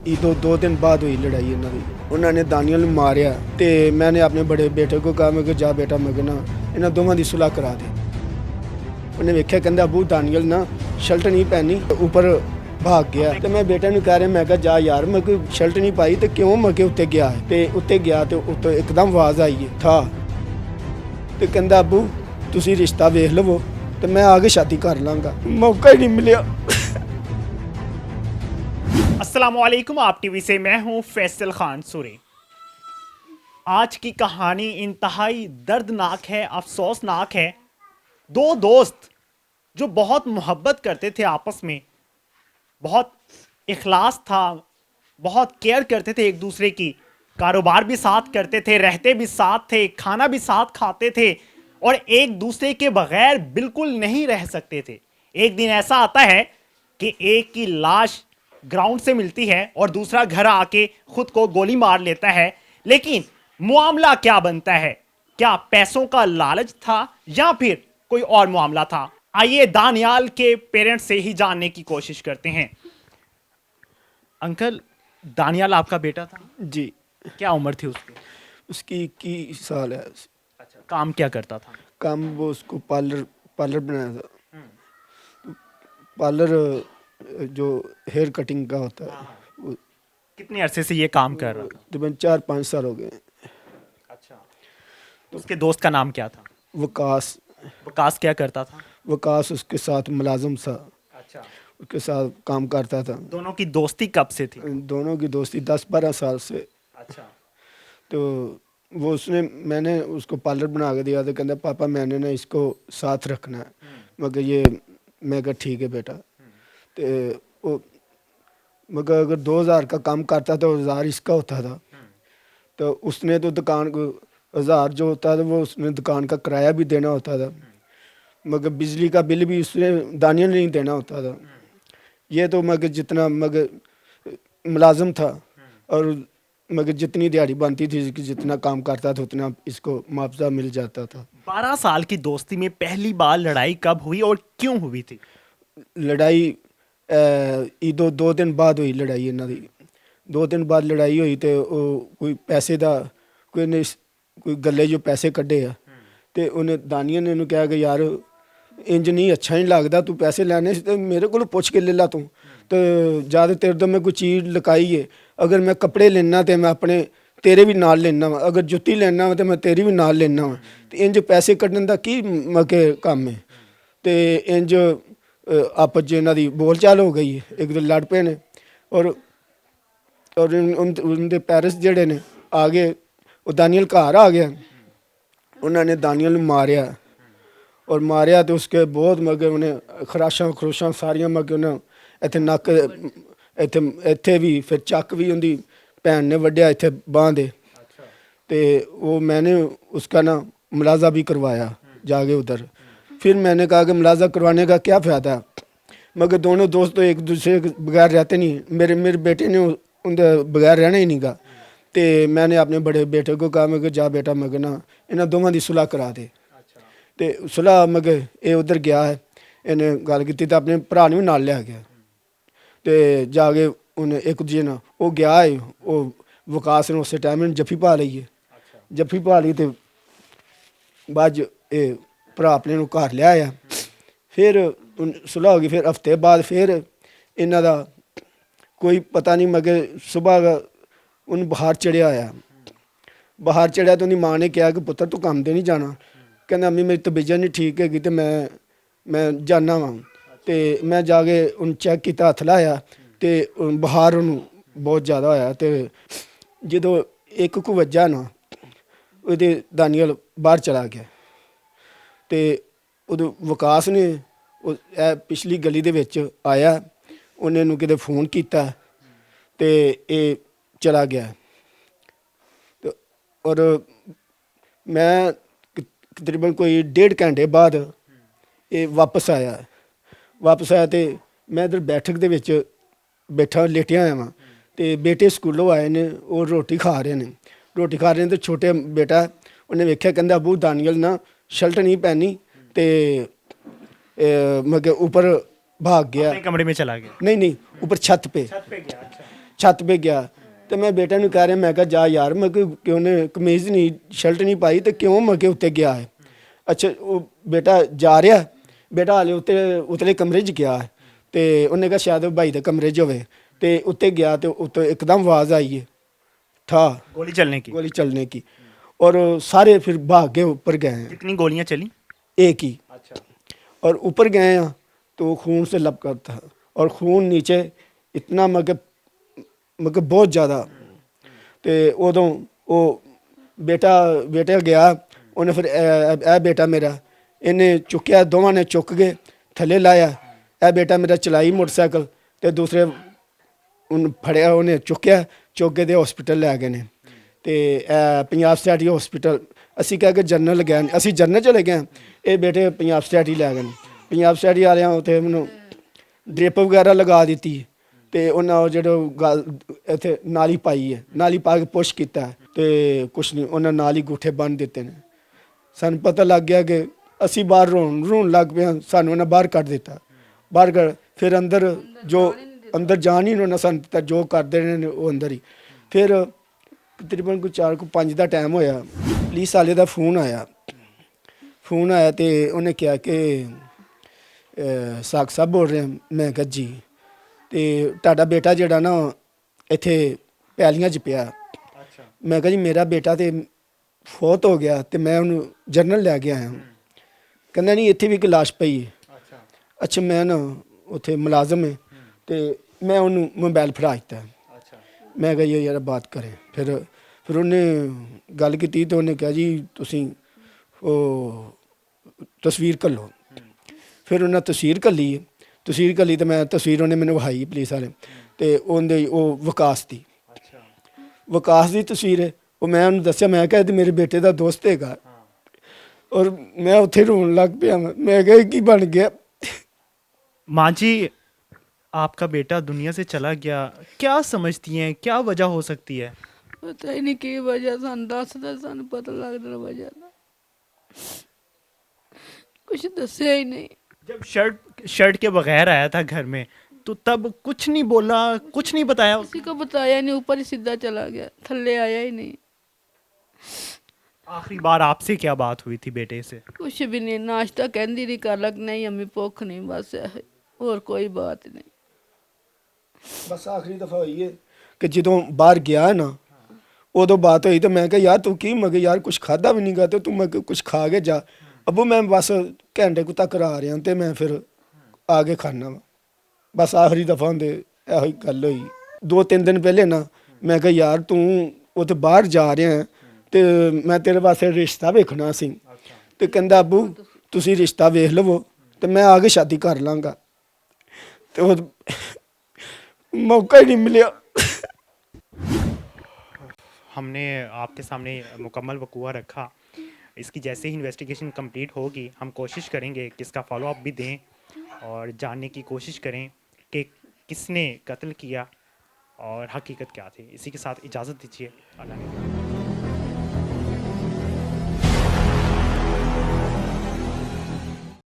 ईदों 2 दिन बाद हुई लड़ाई इन्हों की। उन्होंने दानियल नूं मारिया ते मैंने अपने बड़े बेटे को कहा, मैं कि जा बेटा मैं कहना इन्हों दोवां दी सुलह करा दे। उन्हें वेख्या कहंदा अबू दानियल ना शर्ट नहीं पहनी ऊपर भाग गया। तो मैं बेटे नूं कह रहा मैं कहा जा यार मैं कोई शर्ट नहीं पाई तो क्यों मैं उत्ते गया है। ते उत्ते गया तो उत्ते एकदम आवाज़ आई है था तो कहंदा अबू तुसी रिश्ता वेख लवो तो मैं आगे शादी कर लांगा। मौका ही नहीं मिलिया। अस्सलामुअलैकुम, आप टीवी से मैं हूं फैसल खान सूरी। आज की कहानी इंतहाई दर्दनाक है, अफसोसनाक है। दो दोस्त जो बहुत मोहब्बत करते थे आपस में, बहुत इखलास था, बहुत केयर करते थे एक दूसरे की, कारोबार भी साथ करते थे, रहते भी साथ थे, खाना भी साथ खाते थे और एक दूसरे के बगैर बिल्कुल नहीं रह सकते थे। एक दिन ऐसा आता है कि एक की लाश ग्राउंड से मिलती है और दूसरा घर आके खुद को गोली मार लेता है। लेकिन मामला क्या बनता है? क्या पैसों का लालच था या फिर कोई और मामला था? आइए दानियाल के पेरेंट्स से ही जानने की कोशिश करते हैं। अंकल, दानियाल आपका बेटा था? जी क्या उम्र थी उसकी? उसकी 21 साल है। अच्छा, काम क्या करता था? काम वो उसको पार्लर पार्लर बनाया था। पार्लर जो हेयर कटिंग का होता है वो कितने अरसे से ये काम कर रहा था? तकरीबन 4-5 साल हो गए। अच्छा, उसके दोस्त का नाम क्या था? वकास वकास क्या करता था? वकास उसके साथ मुलाजिम था, अच्छा, उसके साथ काम करता था। दोनों की दोस्ती कब से थी? दोनों की दोस्ती 10-12 साल से। अच्छा, तो वो उसने मैंने उसको पार्लर बना के दिया तो कहता पापा मैंने ना इसको साथ रखना है। मगर ये मैं कहा ठीक है बेटा। तो वो मगर अगर 2000 का काम करता तो 1000 इसका होता था। तो उसने तो दुकान को 1000 जो होता था वो उसने दुकान का किराया भी देना होता था, मगर बिजली का बिल भी उसने दानियल नहीं देना होता था। ये तो मगर जितना मगर मुलाजिम था और मगर जितनी दिहाड़ी बनती थी कि जितना काम करता था उतना इसको मुआवजा मिल जाता था। 12 साल की दोस्ती में पहली बार लड़ाई कब हुई और क्यों हुई थी? लड़ाई ईदों 2 दिन बाद हुई लड़ाई इन्हों की। 2 दिन बाद लड़ाई हुई तो कोई पैसे का कोई गले जो पैसे कढ़े आ तो उन्हें दानियल ने उन्हें कहा कि यार इंज नहीं अच्छा नहीं लगता, तू पैसे लेने से तो मेरे को पुछ के ले ला तू। तो ज़्यादा तेरे तो मैं कोई चीज़ लकाई है, अगर मैं कपड़े लेना तो मैं अपने तेरे भी नाल लेना वा, अगर जुत्ती लेना वा तो मैं तेरी भी नाल लेना वा। तो इंज पैसे कढ़न का की मके काम है। तो इंज आपस च इन्हों की बोल चाल हो गई, एक दो लड़ पे ने और उनके पेरेंट्स जेडे ने आ गए। वो दानियल घर आ गया, उन्होंने दानियल मारिया और मारिया तो उसके बहुत मगे उन्हें खराशा खरोशा सारिया मगे उन्हें इतने नक इतने भी फिर चक भी उनकी भैन ने वड्या इतने बांह दे। तो वो मैंने उसका ना मुलाजा भी करवाया जाके उधर। फिर मैंने कहा कि मुलाजा करवाने का क्या फ़ायदा, मगर दोनों दोस्त तो एक दूसरे के बगैर रहते नहीं। मेरे बेटे ने उनके बगैर रहना ही नहीं गा। तो मैंने अपने बड़े बेटे को कहा मैं कि जा बेटा मैं कहना इन्होंने दोवां की सुलह करा दे। तो सुलह मगर ये उधर गया है, इन्हें गल की तो अपने भरा ने भी नाल लिया गया। तो जाके उन्हें एक दूजे ना वो गया है, वो वकास ने उस टाइम जफ्फी पा ली है। जफ्फी पा ली तो बाद भरा अपने घर लिया आया। फिर सुलह हो गई। फिर हफ्ते बाद फिर इन्हों का कोई पता नहीं मगर सुबह उन बाहर चढ़िया आया। बाहर चढ़िया तो उनकी माँ ने कहा कि पुत्र तू काम तो नहीं जाना। कहना अम्मी मेरी तबीयत नहीं ठीक है तो मैं जाना वा। तो मैं जाके उन चेक किया, हथ लाया तो बुखार उन्होंने बहुत ज़्यादा होया। तो जो एक को वजह ना वो दानियल बाहर चला गया। तो उदो वकास ने पिछली गली दे विच आया, उन्हें किते फोन किया तो ये चला गया। तो और मैं तकरीबन कोई 1.5 घंटे बाद ये वापस आया तो मैं इधर बैठक दे विच बैठा लेटिया होया वां। तो बेटे स्कूलों आए ने, वो रोटी खा रहे हैं। रोटी खा रहे हैं तो छोटे बेटा उन्हें वेख्या कहंदा अबू दानियल ना शर्ट नहीं पहनी तो मगर ऊपर भाग गया। अपने कमरे में चला गया? नहीं ऊपर छत पे छत पे गया। अच्छा, ਛੱਤ 'ਤੇ ਗਿਆ ਤੇ ਮੈਂ ਬੇਟੇ ਨੂੰ ਕਹਿ ਰਿਹਾ, ਮੈਂ ਕਿਹਾ ਜਾ ਯਾਰ, ਮੈਂ ਕਿ ਉਹਨੇ ਕਮੀਜ਼ ਨਹੀਂ ਸ਼ਰਟ ਨਹੀਂ ਪਾਈ ਤੇ ਕਿਉਂ ਮੈਂ ਕਿ ਉੱਤੇ ਗਿਆ ਹੈ। ਅੱਛਾ ਉਹ ਬੇਟਾ ਜਾ ਰਿਹਾ, ਬੇਟਾ ਹਾਲੇ ਉਤਲੇ ਕਮਰੇ 'ਚ ਗਿਆ ਹੈ ਤੇ ਉਹਨੇ ਕਿਹਾ ਸ਼ਾਇਦ ਉਹ ਭਾਈ ਦੇ ਕਮਰੇ 'ਚ ਹੋਵੇ ਤੇ ਉੱਤੇ ਗਿਆ ਤੇ ਉੱਤੇ ਇੱਕਦਮ ਆਵਾਜ਼ आई है था गोली चलने की? गोली चलने की और सारे फिर भाग के ऊपर गए हैं, कितनी गोलियां चली? एक ही। अच्छा। और ऊपर गए हैं तो खून से लपका था और खून नीचे इतना मगर बहुत ज़्यादा। तो उदों वो बेटा गया, उन्हें फिर ए बेटा मेरा इन्हें चुकया, दोवां ने चुक के थले लाया। ए बेटा मेरा चलाई मोटरसाइकिल ते दूसरे उन फड़िया, उन्हें चुकया, चुक के हॉस्पिटल लै गए ने। तो पंजाब सोसाइटी हॉस्पिटल असी कह के जनरल गए, असी जनरल चले गए, ये बेटे पंजाब सोसाइटी लै गए। पंजाब सोसाइटी वाले उत्थे मैनू ड्रिप वगैरह लगा दी तो उन्हें जो गल इत्थे नाली पाई है, नाली पा के पुश किया तो कुछ नहीं, उन्हें नाल ही गूठे बन दिते ने। सानू पता लग गया कि असी बाहर रोन लग पे, सानू उन्हें बाहर कट दिता, बाहर कर फिर अंदर जो अंदर जान ही उन्होंने सानू दिता, जो करते रहे वो अंदर ही। फिर तकरीबन कोई 4 को 5 का टाइम होया, पुलिस वाले का फोन आया तो उन्हें कहा कि साग साहब बोल रहे हैं। मैं कहा जी, तो ਤੁਹਾਡਾ बेटा ਜਿਹੜਾ ना ਇੱਥੇ ਪੈਲੀਆਂ 'ਚ ਪਿਆ। अच्छा। मैं कहा जी मेरा बेटा तो फौत हो गया तो मैं उन्होंने जर्नल लै के आया। कहना नहीं इतने भी एक लाश पई है। अच्छा। अच्छा मैं ना उत्थे मुलाजम है तो मैं उन्होंने मोबाइल फड़ा दिता। अच्छा। मैं कहा ये यार बात करें। फिर उन्हें गल की तो उन्हें कहा जी तुसी वो तस्वीर घल्लो। फिर उन्हें तस्वीर घल्ली, तो मैं तस्वीर उन्हें मैंने विखाई पुलिस वाले, तो उन्हें वो विकास की, अच्छा। विकास की तस्वीर है। वो मैं उन्हें दस्या, मैं कहा मेरे बेटे का दोस्त है। और मैं उत्थे रोन लग पिया, मैं कहा की बन गया। माँ जी, आपका बेटा दुनिया से चला गया, क्या समझती हैं, क्या वजह हो सकती है? पता ही नहीं की वजह, सन दसदा सन पता लगदा वजह दा, कुछ दस्या ही नहीं। जब शर्ट के बगैर आया था घर में तो तब कुछ नहीं बोला, कुछ नहीं बताया? किसी को बताया नहीं, ऊपर ही सीधा चला गया, थल्ले आया ही नहीं। आखिरी बार आपसे क्या बात हुई थी बेटे से? कुछ भी नहीं, नाश्ता कहती रही कर लग, नहीं अम्मी भुख नहीं, बस और कोई बात नहीं। बस आखिरी दफा हुई है कि जो बाहर गया ना उदों बात हुई तो मैं कहा यार तू की, मगर यार कुछ खादा भी नहीं गा तो तू मैं कुछ खा के जा। अबू मैं बस घंटे को तक आ रहा तो मैं फिर आगे खाना वा। बस आखिरी दफा होंदे यही गल हुई। 2-3 दिन पहले ना मैं कहा यार तू उत्थे बाहर जा रहा है तो मैं तेरे वास्ते रिश्ता वेखना सी, तो कहंदा अबू तुसी रिश्ता वेख लवो तो मैं आगे शादी कर लाँगा। तो मौका ही नहीं मिला। हमने आपके सामने मुकम्मल वकूआ रखा, इसकी जैसे ही इन्वेस्टिगेशन कंप्लीट होगी हम कोशिश करेंगे कि इसका फॉलो अप भी दें और जानने की कोशिश करें कि किसने कत्ल किया और हकीकत क्या थी। इसी के साथ इजाज़त दीजिए, अल्लाह ने